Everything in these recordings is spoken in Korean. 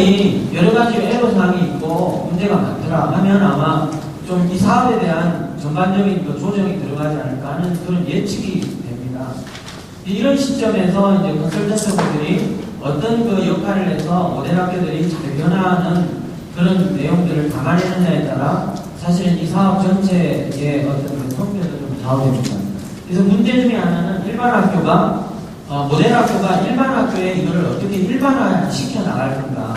여러 가지 애로사항이 있고 문제가 많더라 하면 아마 좀 이 사업에 대한 전반적인 조정이 들어가지 않을까 하는 그런 예측이 됩니다. 이런 시점에서 이제 컨설턴트들이 어떤 그 역할을 해서 모델 학교들이 잘 변화하는 그런 내용들을 담아내느냐에 따라 사실은 이 사업 전체의 어떤 그 성격도 좀 좌우됩니다. 그래서 문제 중에 하나는 일반 학교가 모델 학교가 일반 학교에 이거를 어떻게 일반화시켜 나갈 건가.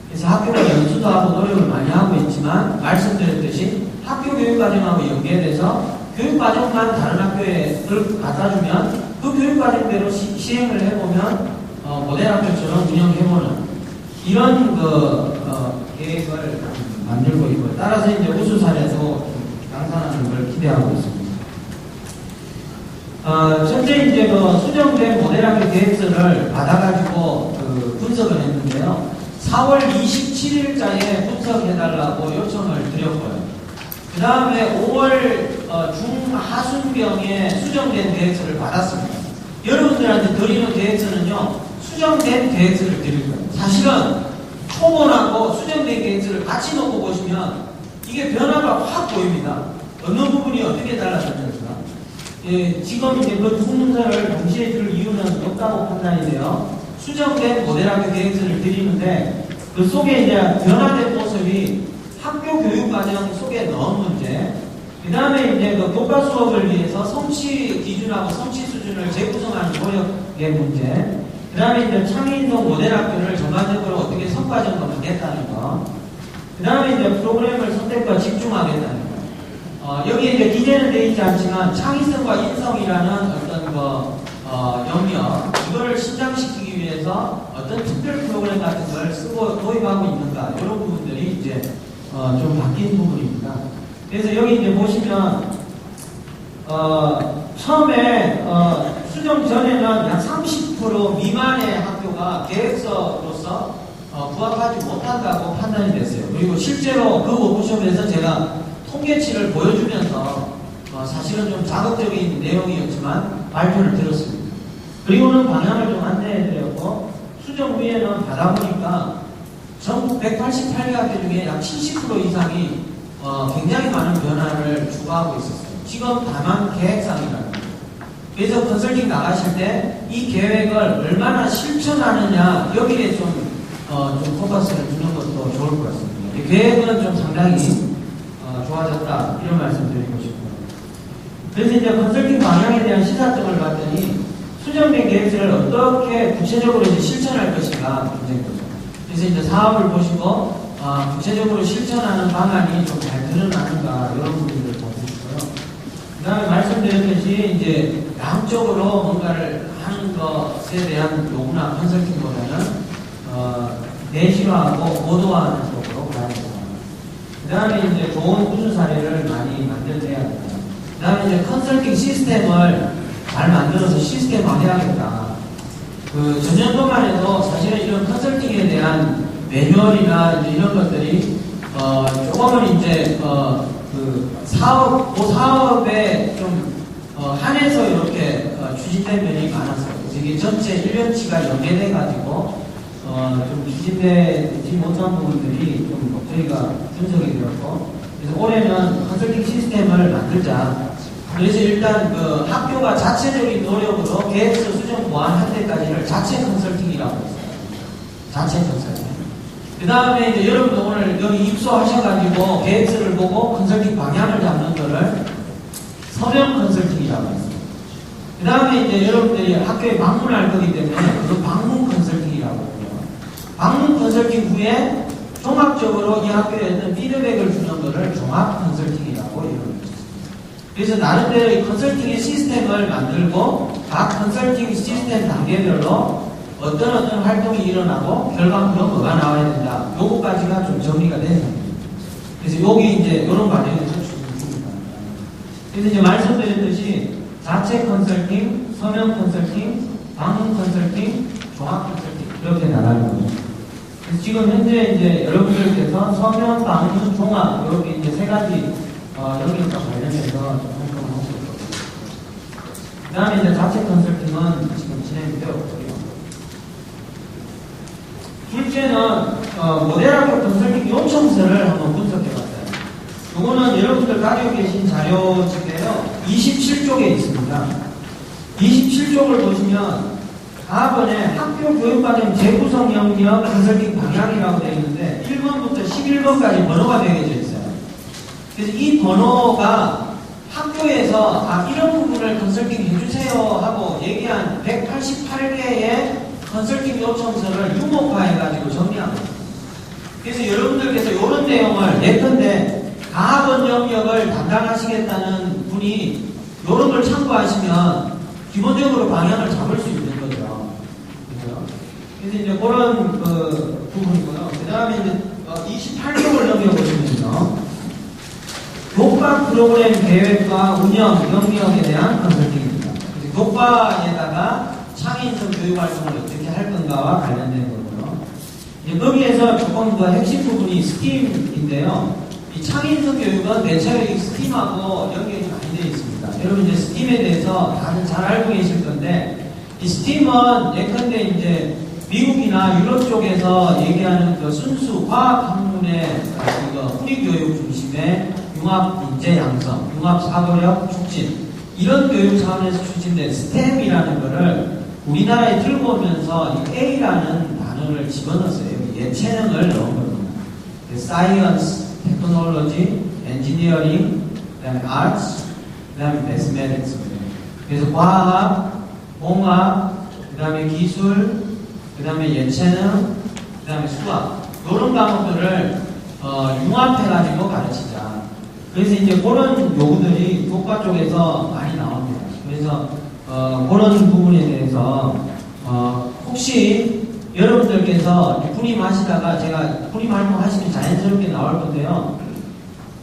그래서 학교가 연수도 하고 노력을 많이 하고 있지만 말씀드렸듯이 학교 교육과정하고 연계돼서 교육과정만 다른 학교에 갖다 주면 그 교육과정대로 시행을 해보면 모델 학교처럼 운영해보는 이런 계획을 만들고 있고 따라서 이제 우수 사례도 양산하는 걸 기대하고 있습니다. 현재 이제 수정된 모델학교 계획서를 받아가지고 분석을 했는데요. 4월 27일자에 분석해달라고 요청을 드렸고요. 그 다음에 5월 중하순경에 수정된 계획서를 받았습니다. 여러분들한테 드리는 계획서는요, 수정된 계획서를 드릴 거예요. 사실은 초본하고 수정된 계획서를 같이 놓고 보시면 이게 변화가 확 보입니다. 어느 부분이 어떻게 달라졌는가. 예, 지금 이제 그 두 문서를 동시에 줄 이유는 없다고 판단이 돼요. 수정된 모델학교 계획서를 드리는데 그 속에 이제 변화된 모습이 학교 교육과정 속에 넣은 문제, 그 다음에 이제 그 교과 수업을 위해서 성취 기준하고 성취 수준을 재구성하는 노력의 문제, 그 다음에 이제 창의인성 모델학교를 전반적으로 어떻게 성과 점검하겠다는 거, 그 다음에 이제 프로그램을 선택과 집중하겠다는 거. 여기에 이제 기재는 되어 있지 않지만 창의성과 인성이라는 어떤 영역, 이거를 신장시키기 위해서 어떤 특별 프로그램 같은 걸 쓰고 도입하고 있는가, 이런 부분들이 이제 좀 바뀐 부분입니다. 그래서 여기 이제 보시면 처음에 수정 전에는 약 30% 미만의 학교가 계획서로서 부합하지 못한다고 판단이 됐어요. 그리고 실제로 그 워크숍에서 제가 통계치를 보여주면서 사실은 좀 자극적인 내용이었지만 발표를 들었습니다. 그리고는 방향을 좀 안내해드렸고 수정 후에는 받아보니까 전국 188개 학교 중에 약 70% 이상이 굉장히 많은 변화를 추구하고 있었어요. 지금 다만 계획상이라는 거예요. 그래서 컨설팅 나가실 때 이 계획을 얼마나 실천하느냐 여기에 좀 포커스를 두는 것도 좋을 것 같습니다. 계획은 좀 상당히 좋아졌다 이런 말씀 드리고 싶고요. 그래서 이제 컨설팅 방향에 대한 시사점을 봤더니 수정된 계획서를 어떻게 구체적으로 이제 실천할 것인가 문제인 거죠. 그래서 이제 사업을 보시고 구체적으로 실천하는 방안이 좀 잘 드러나는가 이런 부분들을 보시고요. 그 다음에 말씀드렸듯이 이제 양적으로 뭔가를 하는 것에 대한 요구나 컨설팅보다는 내실화하고 모두화하는 쪽으로 가야 됩니다. 그 다음에 이제 좋은 우수 사례를 많이 만들어내야 됩니다. 그 다음에 이제 컨설팅 시스템을 잘 만들어서 시스템화해야겠다. 전년도만 해도 사실은 이런 컨설팅에 대한 매뉴얼이나 이제 이런 것들이 조금은 이제 그 사업에 좀 한해서 이렇게 추진된 면이 많았어요. 이게 전체 1년치가 연계돼가지고 좀 추진되지 못한 부분들이 좀 저희가 분석이 되었고, 그래서 올해는 컨설팅 시스템을 만들자. 그래서 일단 그 학교가 자체적인 노력으로 계획서 수정 보완할 때까지를 자체 컨설팅이라고 했어요. 자체 컨설팅. 그 다음에 이제 여러분들 오늘 여기 입소하셔가지고 계획서를 보고 컨설팅 방향을 잡는 거를 서명 컨설팅이라고 했어요. 그 다음에 이제 여러분들이 학교에 방문할 거기 때문에 그 방문 컨설팅이라고 해요. 방문 컨설팅 후에 종합적으로 이 학교에 어떤 피드백을 주는 거를 종합 컨설팅이라고 이루어집니다. 그래서 나름대로 이 컨설팅의 시스템을 만들고 각 컨설팅 시스템 단계별로 어떤 활동이 일어나고 결과물로 뭐가 나와야 된다. 요거까지가 좀 정리가 된 상태입니다. 그래서 여기 이제 이런 과정에서 중요합니다. 그래서 이제 말씀드렸듯이 자체 컨설팅, 서명 컨설팅, 방문 컨설팅, 종합 컨설팅 이렇게 나가는 거죠. 그래서 지금 현재 이제 여러분들께서 서명, 방문, 종합 이렇게 이제 세 가지 여기과 관련해서 활동을 하고 있거든요. 그 다음에 이제 자체 컨설팅은 지금 진행되어 있고요. 둘째는 모델학교 컨설팅 요청서를 한번 분석해봤어요. 이거는 여러분들 가지고 계신 자료집에요. 27쪽에 있습니다. 27쪽을 보시면 다음번에 학교 교육과정 재구성 영역 컨설팅 방향이라고 되어 있는데 1번부터 11번까지 번호가 매겨져 있어요. 그래서 이 번호가 학교에서 이런 부분을 컨설팅 해주세요 하고 얘기한 188개의 컨설팅 요청서를 유목화해가지고 정리하고 있습니다. 그래서 여러분들께서 이런 내용을 예컨대 가학원 영역을 담당하시겠다는 분이 이런 걸 참고하시면 기본적으로 방향을 잡을 수 있는 거죠. 그죠? 그래서 이제 그런 부분이고요. 그 다음에 이제 28쪽을 넘겨보시면요. 교과 프로그램 계획과 운영 영역에 대한 컨설팅입니다. 교과에다가 창의성 교육 활동을 어떻게 할 건가와 관련된 거고요. 이제 거기에서 조금 더 핵심 부분이 스팀인데요. 이 창의성 교육은 대체로 스팀하고 연결이 많이 되어 있습니다. 여러분 이제 스팀에 대해서 다들 잘 알고 계실 건데, 이 스팀은 예컨대 이제 미국이나 유럽 쪽에서 얘기하는 그 순수 과학 학문의 훈위교육 중심의 융합 인재 양성, 융합 사고력 촉진, 이런 교육 차원에서 추진된 스템이라는 거를 우리나라에 들고 오면서 이 A라는 단어를 집어넣었어요. 예체능을 넣은 겁니다. 사이언스, 테크놀로지, 엔지니어링, 그 다음에 아츠, 그 다음에 매스매틱스. 그래서 과학, 공학, 그 다음에 기술, 그 다음에 예체능, 그 다음에 수학, 이런 과목들을 융합해가지고 가르치자. 그래서 이제 그런 요구들이 교과 쪽에서 많이 나옵니다. 그래서 그런 부분에 대해서 혹시 여러분들께서 군임하시다가 제가 군임 활동하시면 자연스럽게 나올 건데요.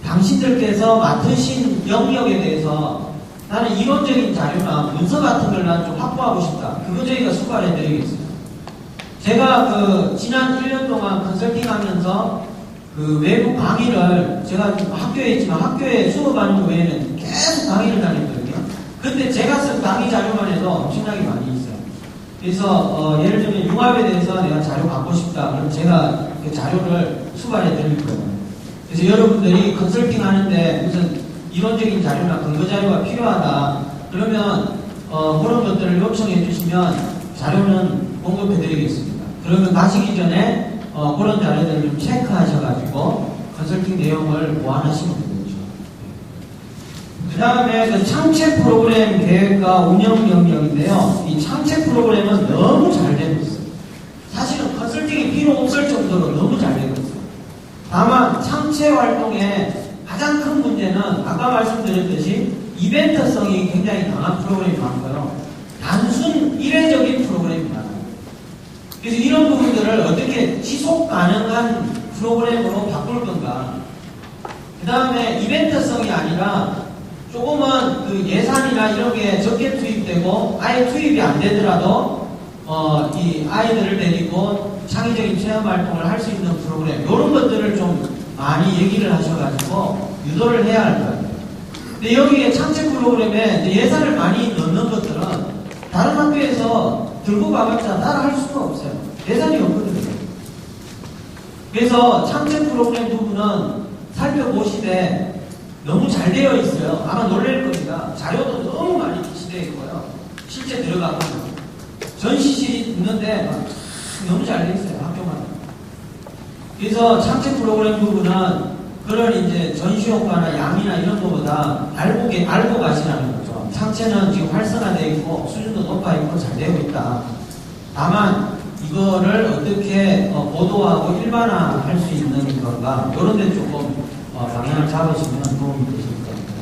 당신들께서 맡으신 영역에 대해서 나는 이론적인 자료나 문서 같은 걸 난 좀 확보하고 싶다. 그거 저희가 수발해 드리겠습니다. 제가 지난 1년 동안 컨설팅 하면서 외부 강의를 제가 학교에 있지만 학교에 수업하는 외에는 계속 강의를 다녔거든요. 근데 제가 쓴 강의 자료만 해도 엄청나게 많이 있어요. 그래서 예를 들면 융합에 대해서 내가 자료 갖고 싶다. 그럼 제가 그 자료를 수발해 드릴 거예요. 그래서 여러분들이 컨설팅 하는데 무슨 이론적인 자료나 근거 자료가 필요하다. 그러면 그런 것들을 요청해 주시면 자료는 공급해 드리겠습니다. 그러면 가시기 전에 그런 자료들을 좀 체크하셔가지고 컨설팅 내용을 보완하시면 되겠죠. 그 다음에 그 창체 프로그램 계획과 운영 영역인데요. 이 창체 프로그램은 너무 잘 되고 있어요. 사실은 컨설팅이 필요 없을 정도로 너무 잘 되고 있어요. 다만 창체 활동의 가장 큰 문제는 아까 말씀드렸듯이 이벤트성이 굉장히 강한 프로그램이 많고요. 단순 일회적인 프로그램이 많아요. 그래서 이런 부분들을 어떻게 지속 가능한 프로그램으로 바꿀 건가. 그 다음에 이벤트성이 아니라 조금은 그 예산이나 이런 게 적게 투입되고 아예 투입이 안 되더라도 이 아이들을 데리고 창의적인 체험 활동을 할 수 있는 프로그램, 이런 것들을 좀 많이 얘기를 하셔가지고 유도를 해야 할 것 같아요. 근데 여기에 창체 프로그램에 예산을 많이 넣는 것들은 다른 학교에서 들고 가봤자 따라 할 수가 없어요. 예산이 없거든요. 그래서 창체 프로그램 부분은 살펴보시되 너무 잘 되어 있어요. 아마 놀랄 겁니다. 자료도 너무 많이 비치되어 있고요. 실제 들어가면 전시실이 있는데 너무 잘 되어 있어요. 학교마다. 그래서 창체 프로그램 부분은 그런 이제 전시 효과나 양이나 이런 것보다 알고 가시라는 거죠. 창체는 지금 활성화되어 있고 수준도 높아 있고 잘 되고 있다. 다만 이거를 어떻게 보도하고 일반화할 수 있는 건가, 이런 데 조금 방향을 잡으시면 도움이 되실 겁니다.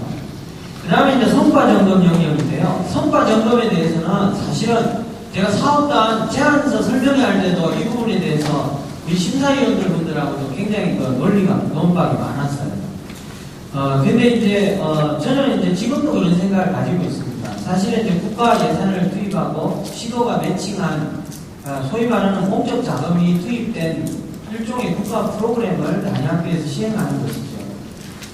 그 다음에 이제 성과 점검 영역인데요. 성과 점검에 대해서는 사실은 제가 사업단 제안서 설명할 때도 이 부분에 대해서 우리 심사위원들 분들하고도 굉장히 논박이 많았어요. 근데 이제 저는 이제 지금도 그런 생각을 가지고 있습니다. 사실은 이제 국가 예산을 투입하고 시도가 매칭한 소위 말하는 공적 자금이 투입된 일종의 국가 프로그램을 단양학교에서 시행하는 것이죠.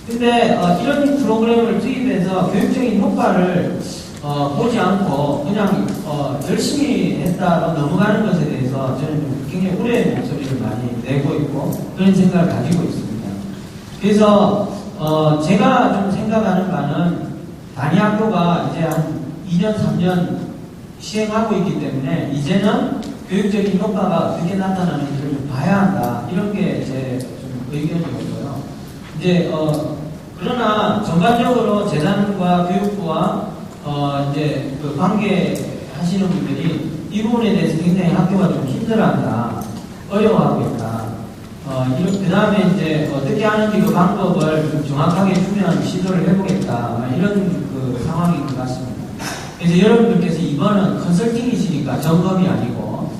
근데 이런 프로그램을 투입해서 교육적인 효과를 보지 않고 그냥 열심히 했다로 넘어가는 것에 대해서 저는 좀 굉장히 우려의 목소리를 많이 내고 있고 그런 생각을 가지고 있습니다. 그래서 제가 좀 생각하는 바는 단위 학교가 이제 한 2년, 3년 시행하고 있기 때문에 이제는 교육적인 효과가 어떻게 나타나는지를 좀 봐야 한다. 이런 게 제 좀 의견이고요. 이제 그러나 전반적으로 재단과 교육부와 이제 그 관계하시는 분들이 이 부분에 대해서 굉장히 학교가 좀 힘들어한다, 어려워하고 있다. 그 다음에 이제 어떻게 하는지 그 방법을 좀 정확하게 주면 시도를 해보겠다. 이런 그 상황인 것 같습니다. 그래서 여러분들께서 이번은 컨설팅이시니까 점검이 아니고,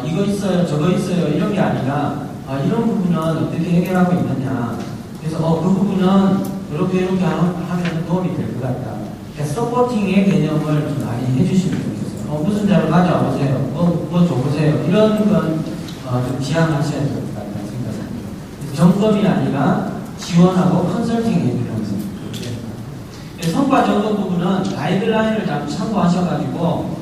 이거 있어요, 저거 있어요, 이런 게 아니라, 이런 부분은 어떻게 해결하고 있느냐. 그래서 그 부분은 이렇게 하면 도움이 될 것 같다. 서포팅의 개념을 좀 많이 해주시면 좋겠어요. 무슨 자료 가져와 보세요. 뭐 줘보세요. 이런 건 좀 지향하셔야 될 것 같다는 생각입니다. 점검이 아니라 지원하고 컨설팅 해주는 거죠. 성과 점검 부분은 가이드라인을 잘 참고하셔가지고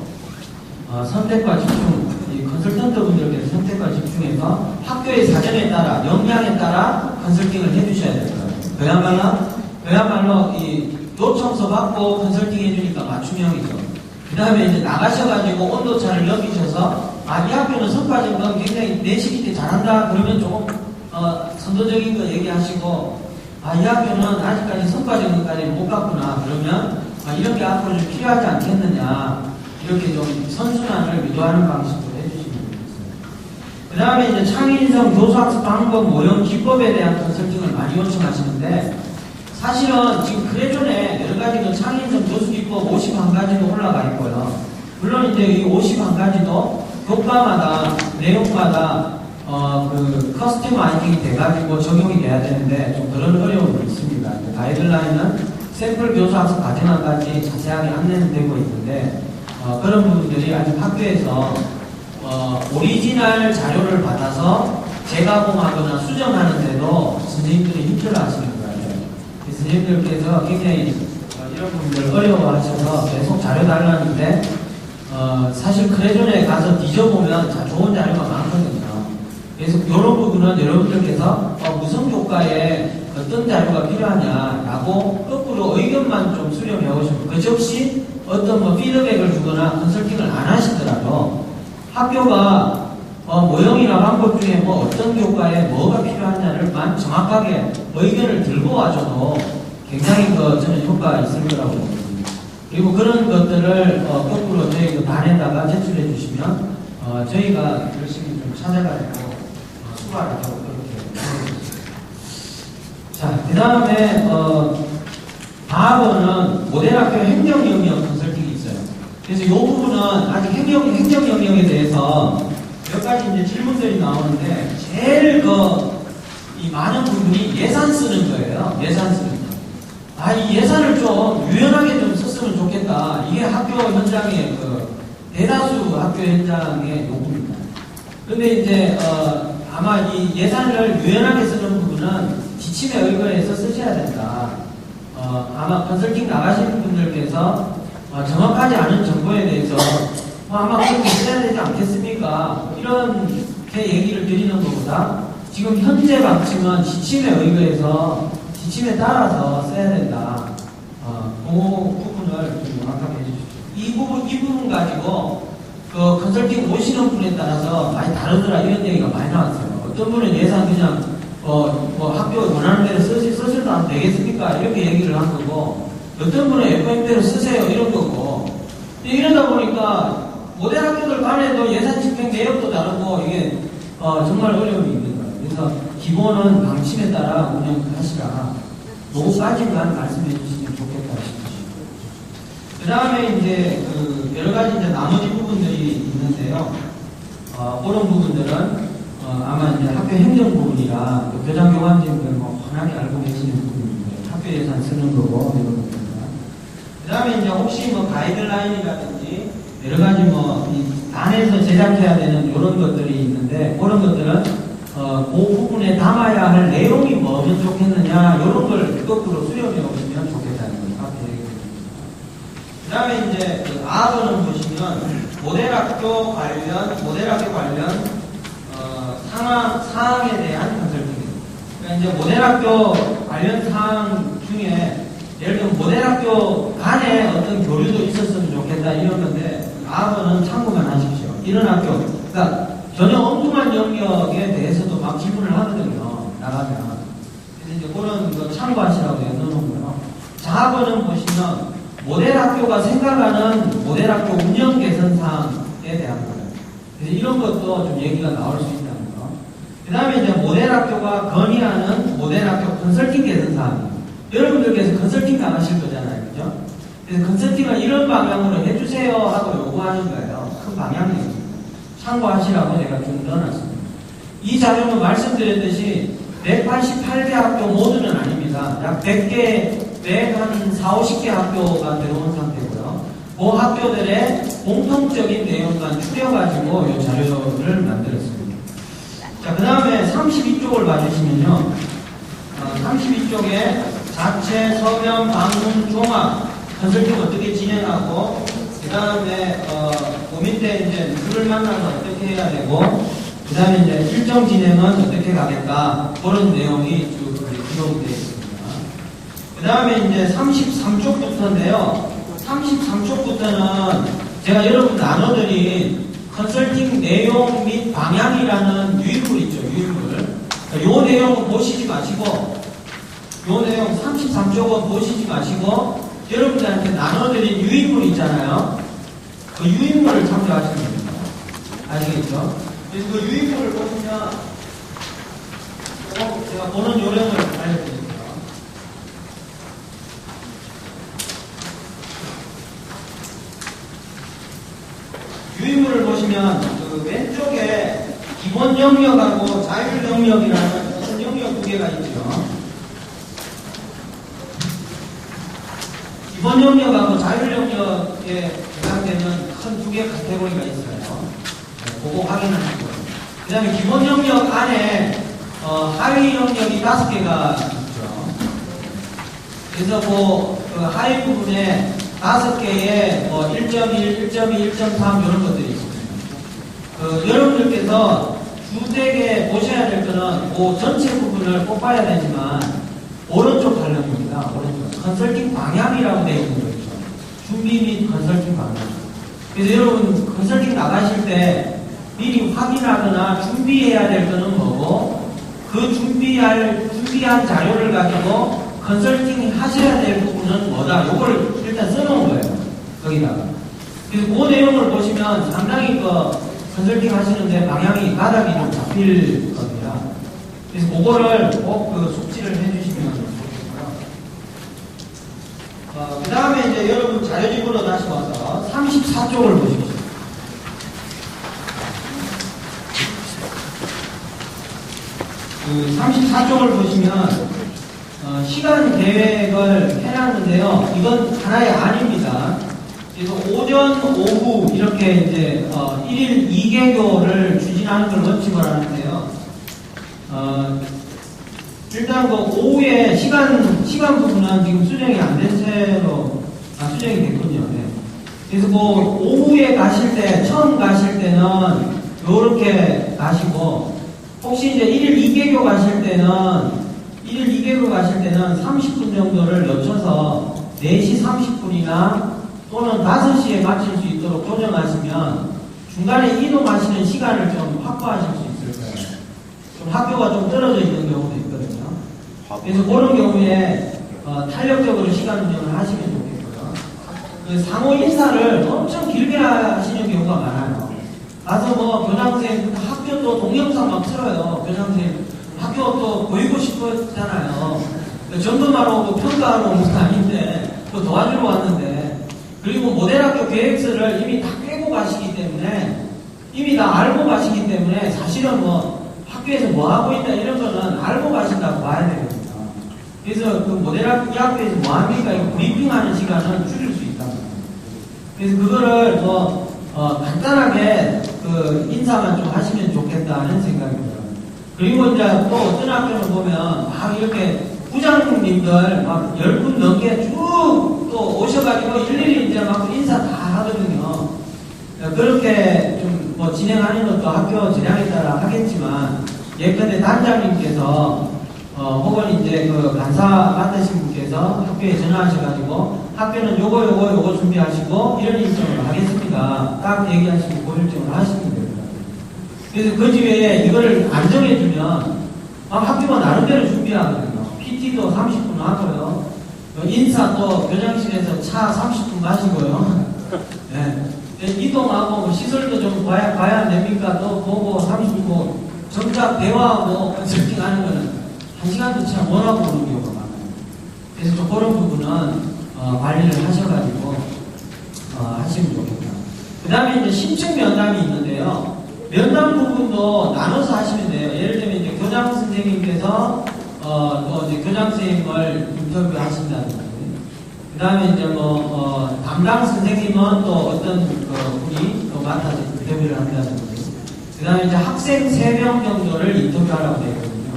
선택과 집중, 이 컨설턴트 분들께서 선택과 집중해서 학교의 사정에 따라, 역량에 따라 컨설팅을 해주셔야 될 것 같아요. 그야말로 이 요청서 받고 컨설팅 해주니까 맞춤형이죠. 그 다음에 이제 나가셔가지고 온도차를 느끼셔서 이 학교는 성과 점검 굉장히 내신 있게 잘한다. 그러면 조금 선도적인 거 얘기하시고 이 학교는 아직까지 성과 점검까지 못 갔구나. 그러면 이런 게 앞으로 좀 필요하지 않겠느냐. 이렇게 좀 선순환을 유도하는 방식으로 해주시면 되겠습니다. 그 다음에 이제 창의인성 교수학습 방법 모형 기법에 대한 컨설팅을 많이 요청하시는데 사실은 지금 그래전에 여러 가지 그 창의인성 교수 기법 51가지도 올라가 있고요. 물론 이제 이 51가지도 교과마다 내용마다 그 커스터마이징이 돼가지고 적용이 돼야 되는데 좀 그런 어려움이 있습니다. 가이드라인은 샘플 교수학습 과정까지 자세하게 안내는 되고 있는데 그런 부분들이 아직 학교에서 오리지널 자료를 받아서 재가공하거나 수정하는데도 선생님들이 힘들어하시는 거예요. 선생님들께서 굉장히 이런 부분들 어려워하셔서 계속 자료 달라는데 사실 크레존에 가서 뒤져보면 좋은 자료가 많거든요. 그래서 이런 부분은 여러분들께서 무슨 교과에 어떤 자료가 필요하냐라고 거꾸로 의견만 좀 수렴해 오시고 그저없이 어떤 뭐 피드백을 주거나 컨설팅을 안 하시더라도 학교가 모형이나 방법 중에 뭐 어떤 교과에 뭐가 필요하냐를만 정확하게 의견을 들고 와줘도 굉장히 저는 효과가 있을 거라고 봅니다. 그리고 그런 것들을 거꾸로 저희 단에다가 제출해 주시면 저희가 열심히 좀 찾아가지고 수발을 하고 그렇게 하겠습니다. 자, 그 다음에 다음은 모델학교 행정 영역 컨설팅이 있어요. 그래서 이 부분은 아직 행정 영역에 대해서 몇 가지 이제 질문들이 나오는데 제일 이 많은 부분이 예산 쓰는 거예요. 예산 쓰는 거. 이 예산을 좀 유연하게 좀 썼으면 좋겠다. 이게 학교 현장의 대다수 학교 현장의 요구입니다. 근데 이제 아마 이 예산을 유연하게 쓰는 부분은 지침에 의거해서 쓰셔야 된다. 아마 컨설팅 나가시는 분들께서 정확하지 않은 정보에 대해서 아마 그렇게 써야 되지 않겠습니까? 이렇게 얘기를 드리는 것보다 지금 현재 방침은 지침에 의거해서 지침에 따라서 써야 된다. 그 부분을 좀 명확하게 해주십시오. 이 부분 가지고 컨설팅 오시는 분에 따라서 많이 다르더라 이런 얘기가 많이 나왔어요. 어떤 분은 예산 그냥 학교 원하는 대로 쓰셔도 안 되겠습니까? 이렇게 얘기를 한 거고 어떤 분은 FM대로 쓰세요 이런 거고 이러다 보니까 모델 학교들 간에도 예산 집행 내역도 다르고 이게 정말 어려움이 있는 거예요. 그래서 기본은 방침에 따라 운영하시라. 요거까지만 말씀해 주시면 좋겠다 싶으시고. 그 다음에 이제 여러 가지 이제 나머지 부분들이 있는데요. 그런 부분들은 아마 이제 학교 행정 부분이라 교장 교관님들 훤하게 알고 계시는 부분인데 학교 예산 쓰는 거고 이런 부분입니다. 그 다음에 이제 혹시 가이드라인이라든지 여러 가지 이 안에서 제작해야 되는 이런 것들이 있는데 그런 것들은 그 부분에 담아야 할 내용이 뭐면 좋겠느냐 이런 걸 거꾸로 수렴해 오시면 좋겠다는 거예요. 앞에 얘기했습니다. 그 다음에 이제 그 R번은 보시면 모델학교 관련 사항에 대한 컨설팅입니다. 그러니까 이제 모델학교 관련 사항 중에 예를 들면 모델학교 간에 어떤 교류도 있었으면 좋겠다 이런 건데 R번은 참고만 하십시오. 이런 학교, 그러니까 전혀 엉뚱한 영역에 대해서도 막 질문을 하거든요. 나가면. 그래서 이제 그런 거 참고하시라고 넣어놓고요. R번은 보시면 모델학교가 생각하는 모델학교 운영 개선 사항에 대한 거예요. 그래서 이런 것도 좀 얘기가 나올 수 있다는 거. 그 다음에 이제 모델학교가 건의하는 모델학교 컨설팅 개선 사항. 여러분들께서 컨설팅 당하실 거잖아요. 그죠? 그래서 컨설팅을 이런 방향으로 해주세요 하고 요구하는 거예요. 큰 방향이에요. 참고하시라고 제가 좀 넣어놨습니다. 이 자료는 말씀드렸듯이 188개 학교 모두는 아닙니다. 약 100개, 140, 50개 학교가 들어온 상태고요. 그 학교들의 공통적인 내용만 추려가지고 이 자료를 만들었습니다. 자, 그 다음에 32쪽을 봐주시면요. 32쪽에 자체 서면 방문 종합 컨설팅 어떻게 진행하고, 그 다음에 그 밑에 이제 누구를 만나서 어떻게 해야 되고, 그 다음에 이제 일정 진행은 어떻게 가겠다, 그런 내용이 쭉 기록되어 있습니다. 그 다음에 이제 33쪽부터인데요. 33쪽부터는 제가 여러분 나눠드린 컨설팅 내용 및 방향이라는 유인물 있죠, 유인물. 요 내용은 보시지 마시고, 요 내용 33쪽은 보시지 마시고, 여러분들한테 나눠드린 유인물 있잖아요. 그 유인물을 참조하시면 됩니다. 아시겠죠? 그래서 그 유인물을 보시면, 제가 보는 요령을 알려드릴게요. 유인물을 보시면, 그 왼쪽에 기본 영역하고 자율 영역이라는 큰 영역 두 개가 있죠. 기본 영역하고 자율 영역에 해당되는 큰 두 개의 카테고리가 있어요. 그거 확인하시고요. 그 다음에 기본 영역 안에 하위 영역이 5개가 있죠. 그래서 그 하위 부분에 5개의 1.1, 1.2, 1.3 이런 것들이 있습니다. 여러분들께서 주되게 보셔야 될 거는 그 전체 부분을 뽑아야 되지만 오른쪽 관련입니다. 오른쪽. 컨설팅 방향이라고 되어 있는 거죠. 준비 및 컨설팅 방향. 그래서 여러분 컨설팅 나가실 때 미리 확인하거나 준비해야 될 거는 뭐고, 그 준비한 자료를 가지고 컨설팅 하셔야 될 부분은 뭐다. 요걸 일단 써놓은 거예요. 거기다가. 그래서 그 내용을 보시면 상당히 컨설팅 하시는데 방향이 바닥이 좀 잡힐 겁니다. 그래서 그거를 꼭 숙지를 해주시면 좋겠고요. 그 다음에 이제 여러분 자료집으로 다시 와서 34쪽을 보십시오. 그 34쪽을 보시면 시간 계획을 해놨는데요. 이건 하나의 안입니다. 그래서 오전, 오후 이렇게 이제 1일 2개교를 추진하는 걸 원칙으로 하는데요. 일단 그 오후에 시간 부분은 지금 수정이 안 된 채로 수정이 됐군요. 네. 그래서 그 오후에 가실 때, 처음 가실 때는 요렇게 가시고, 혹시 이제 1일 2개교 가실 때는 30분 정도를 늦춰서 4시 30분이나 또는 5시에 마칠 수 있도록 조정하시면 중간에 이동하시는 시간을 좀 확보하실 수 있을 거예요. 좀 학교가 좀 떨어져 있는 경우도 있거든요. 그래서 그런 경우에 탄력적으로 시간 운영을 하시면 좋겠고요. 그 상호 인사를 엄청 길게 하시는 경우가 많아요. 가서 교장선생님, 학교 또 동영상 막 틀어요. 교장선생님, 학교 또 보이고 싶었잖아요. 점검하러 오고 평가하러 온 건 아닌데, 또 도와주러 왔는데, 그리고 모델학교 계획서를 이미 다 꿰고 가시기 때문에, 이미 다 알고 가시기 때문에, 사실은 학교에서 뭐 하고 있다 이런 거는 알고 가신다고 봐야 되거든요. 그래서 그 모델학교, 이 학교에서 뭐 합니까? 이거 브리핑하는 시간은 줄일 수 있다고. 그래서 그거를 간단하게 인사만 좀 하시면 좋겠다는 생각입니다. 그리고 이제 또 어떤 학교는 보면 막 이렇게 부장님들 막 10분 넘게 쭉 또 오셔가지고 일일이 이제 막 인사 다 하거든요. 그렇게 좀 뭐 진행하는 것도 학교 재량에 따라 하겠지만, 예컨대 단장님께서 혹은 이제 그 간사 맡으신 분께서 학교에 전화하셔가지고 학교는 요거 준비하시고 이런 일정을 하겠습니다. 딱 얘기하시고 그 일정을 하시면 됩니다. 그래서 그 집에 이거를 안 정해주면 학교가 나름대로 준비하거든요. PT도 30분 하고요. 인사 또 교장실에서 차 30분 마시고요. 네. 이동하고 뭐 시설도 좀 봐야 안 됩니까? 또 보고 30분 정작 대화 컨설팅하는 거는 1시간도 잘 못 하고 오는 경우가 많아요. 그래서 좀 그런 부분은 관리를 하셔가지고 하시면 좋겠다. 그 다음에 이제 신청 면담이 있는데요. 면담 부분도 나눠서 하시면 돼요. 예를 들면 이제 교장 선생님께서 또 이제 교장 선생님을 인터뷰 하신다든지, 그 다음에 이제 담당 선생님은 또 어떤 분이 또 맡아서 인터뷰를 한다든지, 그 다음에 이제 학생 3명 정도를 인터뷰하라고 되어 있거든요.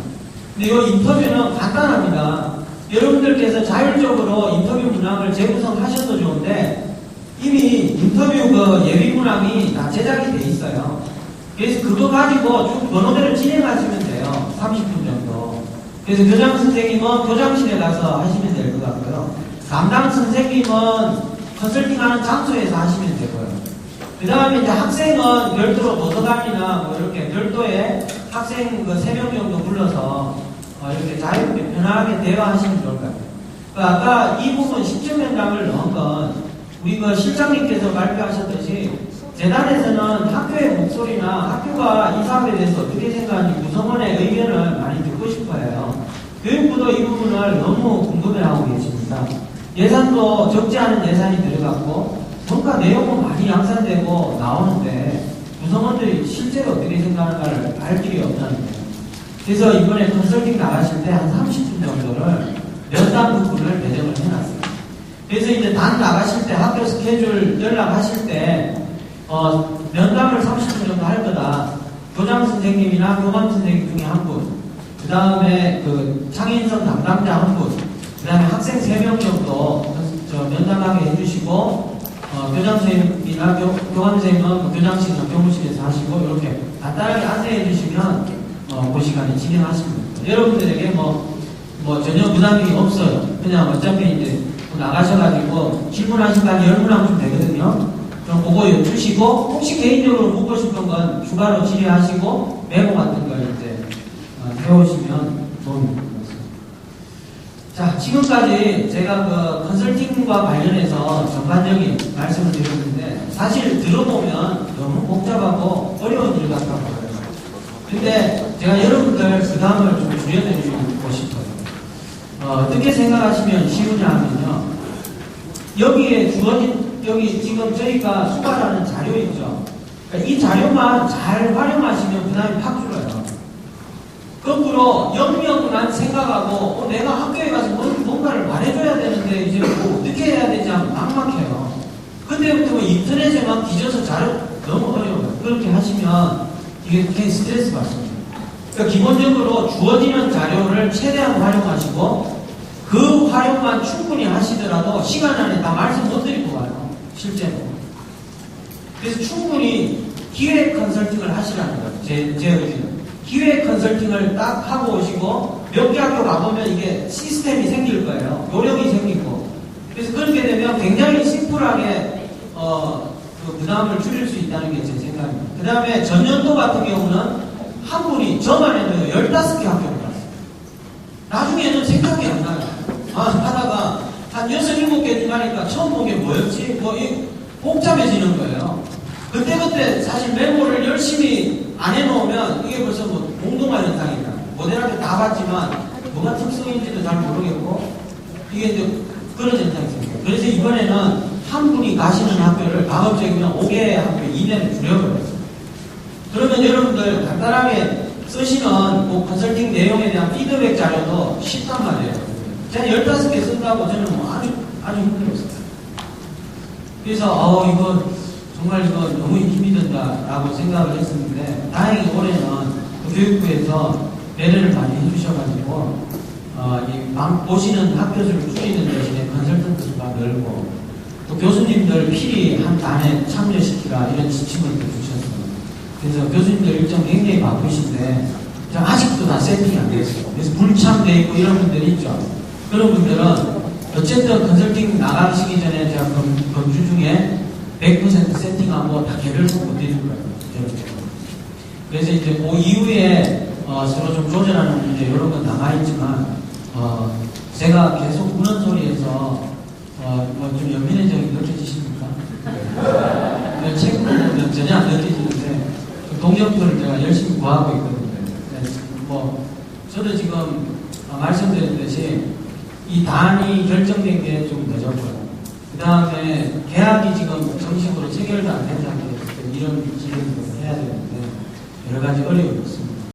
근데 이 인터뷰는 간단합니다. 여러분들께서 자율적으로 인터뷰 문항을 재구성하셔도 좋은데, 이미 인터뷰 예비 문항이 다 제작이 돼 있어요. 그래서 그거 가지고 쭉 번호대로 진행하시면 돼요. 30분 정도. 그래서 교장 선생님은 교장실에 가서 하시면 될 것 같고요. 담당 선생님은 컨설팅하는 장소에서 하시면 되고요. 그 다음에 이제 학생은 별도로 도서관이나 뭐 이렇게 별도의 학생 3명 정도 불러서 이렇게 자유롭게 편하게 대화하시면 좋을 것 같아요. 아까 이 부분 신청 면담을 넣은 건 우리 실장님께서 발표하셨듯이 재단에서는 학교의 목소리나 학교가 이 사업에 대해서 어떻게 생각하는지 구성원의 의견을 많이 듣고 싶어요. 교육부도 이 부분을 너무 궁금해하고 계십니다. 예산도 적지 않은 예산이 들어갔고 뭔가 내용은 많이 양산되고 나오는데 구성원들이 실제로 어떻게 생각하는가를 알 길이 없다는 거예요. 그래서 이번에 컨설팅 나가실 때 한 30분 정도를 면담 부분을 배정을 해놨어요. 그래서 이제 단 나가실 때 학교 스케줄 연락하실 때 면담을 30분 정도 할 거다. 교장 선생님이나 교감 선생님 중에 한 분, 그 다음에 창의인성 담당자 한 분, 그 다음에 학생 3명 정도 면담하게 해주시고, 교장 선생님이나 교감 선생님은 교장실이나 교무실에서 하시고, 이렇게 간단하게 안내해 주시면 그 시간에 진행하시면 됩니다. 여러분들에게 전혀 부담이 없어요. 그냥 어차피 이제 나가셔가지고 질문하신 거 한 10문항쯤 되거든요. 그럼 그거 여쭈시고, 혹시 개인적으로 묻고 싶은 건 추가로 질의하시고, 메모 같은 걸 이제 해오시면 도움이 됩니다. 자, 지금까지 제가 컨설팅과 관련해서 전반적인 말씀을 드렸는데, 사실 들어보면 너무 복잡하고 어려운 일 같아 보여요. 근데 제가 여러분들 부담을 좀 줄여드리고 싶어요. 어떻게 생각하시면 쉬우냐 하면요. 여기에 여기 지금 저희가 수가라는 자료 있죠. 그러니까 이 자료만 잘 활용하시면 부담이 팍 줄어요. 거꾸로 영역만 생각하고 내가 학교에 가서 뭔가를 말해줘야 되는데 이제 어떻게 해야 되지 하면 막막해요. 그때부터 인터넷에 막 뒤져서 자료 너무 어려워요. 그렇게 하시면 이게 굉장히 스트레스 받습니다. 그러니까 기본적으로 주어지는 자료를 최대한 활용하시고 그 활용만 충분히 하시더라도 시간 안에 다 말씀 못 드리고 가요. 실제로. 그래서 충분히 기획 컨설팅을 하시라는 거예요. 제 의지는. 기획 컨설팅을 딱 하고 오시고 몇 개 학교 가보면 이게 시스템이 생길 거예요. 요령이 생기고. 그래서 그렇게 되면 굉장히 심플하게 그 부담을 줄일 수 있다는 게 제 생각입니다. 그 다음에 전년도 같은 경우는 한 분이 저만 해도 15개 학교를 갔어요. 나중에는 생각이 안 나요. 하다가 한 6, 7개 가니까 처음 본 게 뭐였지? 복잡해지는 거예요. 그때 사실 메모를 열심히 안 해놓으면 이게 벌써 공동화 현상이다. 모델한테 다 봤지만 뭐가 특성인지도 잘 모르겠고 이게 이제 그런 현상이 생겨요. 그래서 이번에는 한 분이 가시는 학교를 가급적이면 5개의 학교 이내를 줄여버렸어요. 그러면 여러분들 간단하게 쓰시는 그 컨설팅 내용에 대한 피드백 자료도 쉽단 말이에요. 제가 15개 쓴다고 저는 아주 힘들었어요. 그래서 이거 정말 이거 너무 힘이 든다라고 생각을 했었는데 다행히 올해는 교육부에서 배려를 많이 해주셔가지고 오시는 학교 수를 줄이는 대신에 컨설턴트 수가 늘고, 또 교수님들 필히 한 단에 참여시키라 이런 지침을 주셨어요. 그래서 교수님들 일정 굉장히 바쁘신데 아직도 다 세팅이 안 됐어요. 그래서 불참돼 있고 이런 분들이 있죠. 그런 분들은 어쨌든 컨설팅 나가시기 전에 제가 검주 중에 100% 세팅하고 다 개별로 못 드릴 거예요. 그래서 이제 그 이후에 서로 좀 조절하는 문제 이런 건 남아있지만 제가 계속 우는 소리에서 좀 연민의 정이 느껴지십니까? 책으로 보면 전혀 안 느껴지는데 동력표를 제가 열심히 구하고 있거든요. 저도 지금 말씀드렸듯이 이 단이 결정된 게 좀 늦었고요. 그 다음에 계약이 지금 정식으로 체결도 안 된 상태에서 이런 기획을 해야 되는데 여러 가지 어려움이 있습니다.